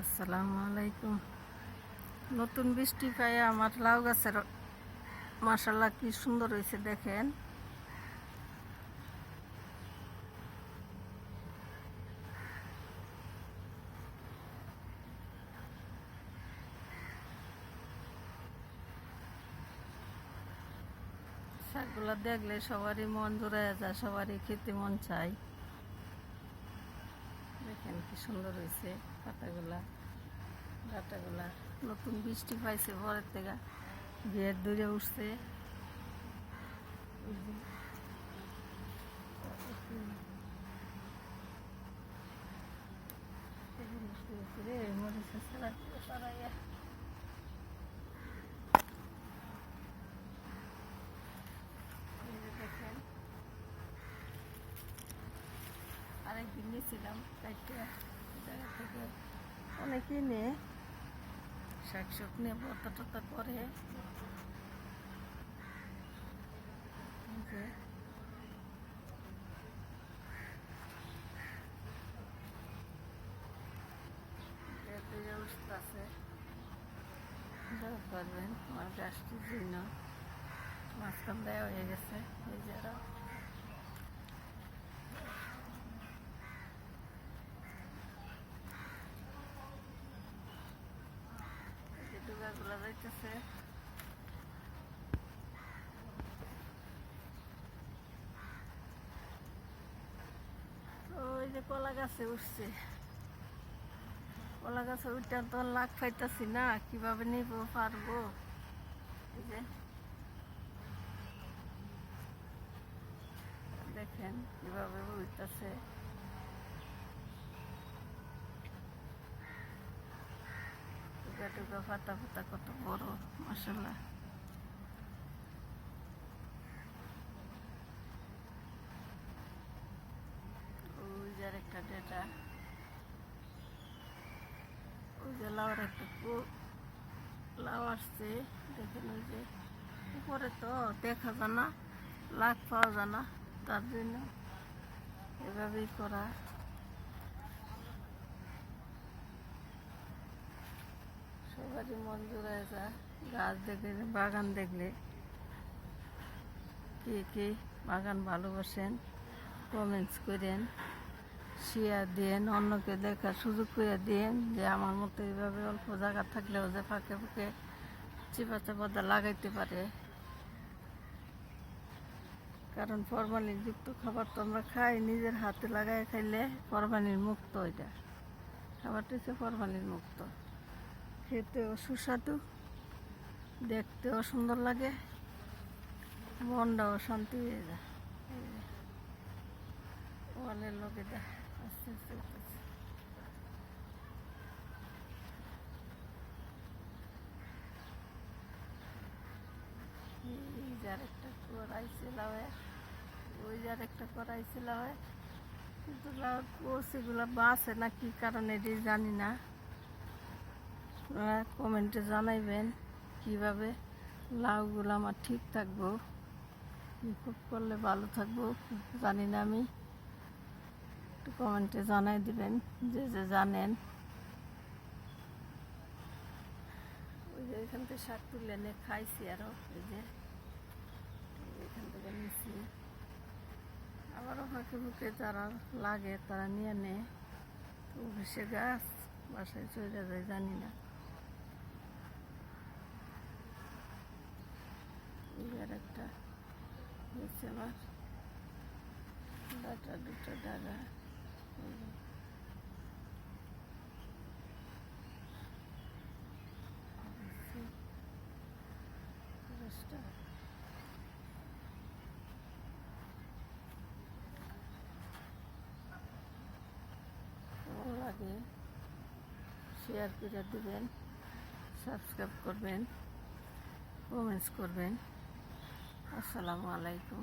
আসসালামু আলাইকুম। নতুন বৃষ্টি পায়ে আমার লাউ গাছের মাশাআল্লাহ কি সুন্দর হয়েছে দেখেন। শাকগুলো দেখলে সবারই মন জুড়াইয়া যায়, সবারই খেতে মন চায়। দেখেন কি সুন্দর হয়েছে পাতাগুলা, ডাটাগুলা। নতুন বৃষ্টি পাইছে ভোরের থেকে, বিয়ের দূরে উঠছে। আরেকদিন নিয়েছিলাম কাইটা জায়গা থেকে, অনেকেই নিয়ে শাক নিয়ে ভর্তা টর্তা করে। আছে পারবেন আমার গাছটির জন্য মাঝখান দেওয়া হয়ে গেছে। এই যারা ডুগাগুলো যাইতেছে, ওই যে কলা গাছে উঠছে। কলা গাছে উঠতে তো লাগ পাইতেছি না, কিভাবে নিব পারবো। এই যে দেখেন কিভাবে উঠতেছে। টুকা টুকা পাতা পাতা কত বড় মাশাআল্লাহ। ওই যে একটা ডেটা, ওই যে লাউর একটা লাউ আসছে দেখেন। ওই যে উপরে তো দেখা যায় না, লাগ পাওয়া যায় না, তার জন্য এভাবেই করা। সবারই মন জুড়ে যায় গাছ দেখলে, বাগান দেখলে। কে কে বাগান ভালোবাসেন কমেন্টস করেন, শেয়ার দেন, অন্যকে দেখার সুযোগ করে দেন যে আমার মতো এইভাবে অল্প জায়গা থাকলেও যে ফাঁকে ফাঁকে চিপা চাপা লাগাইতে পারে। কারণ ফরমালিন যুক্ত খাবার তো আমরা খাই, নিজের হাতে লাগাই খাইলে ফরমালিন মুক্ত। এটা খাবারটা হচ্ছে ফরমালিন মুক্ত, খেতেও সুস্বাদু, দেখতেও সুন্দর লাগে, মনটাও শান্তি হয়ে যায়। ওয়ালের লোকে আস্তে আস্তে উঠতেছে। এই যার একটা করাইছিল, ওই যার একটা করাইছিল, কিন্তু কোর্সগুলো বাঁচে না কি কারণে জানি না। আপনারা কমেন্টে জানাইবেন কিভাবে লাউগুলো আমার ঠিক থাকবো, কী খুব করলে ভালো থাকবো জানি না আমি। একটু কমেন্টে জানাই দিবেন যে যে জানেন। ওই যে এখান থেকে শাক তুলে এনে খাইছি, আরও এই যে এখান থেকে নিচ্ছি। আবারও ফাঁকে ফুঁকে যারা লাগে তারা নিয়ে নেয়। তো ভেসে গাছ বাসায় চলে যায় জানি না। আর একটা হচ্ছে আমার ডাটা, দুটো ডাগা। ভালো লাগে শেয়ার করে দেবেন, সাবস্ক্রাইব করবেন, কমেন্টস করবেন। আসসালামু আলাইকুম।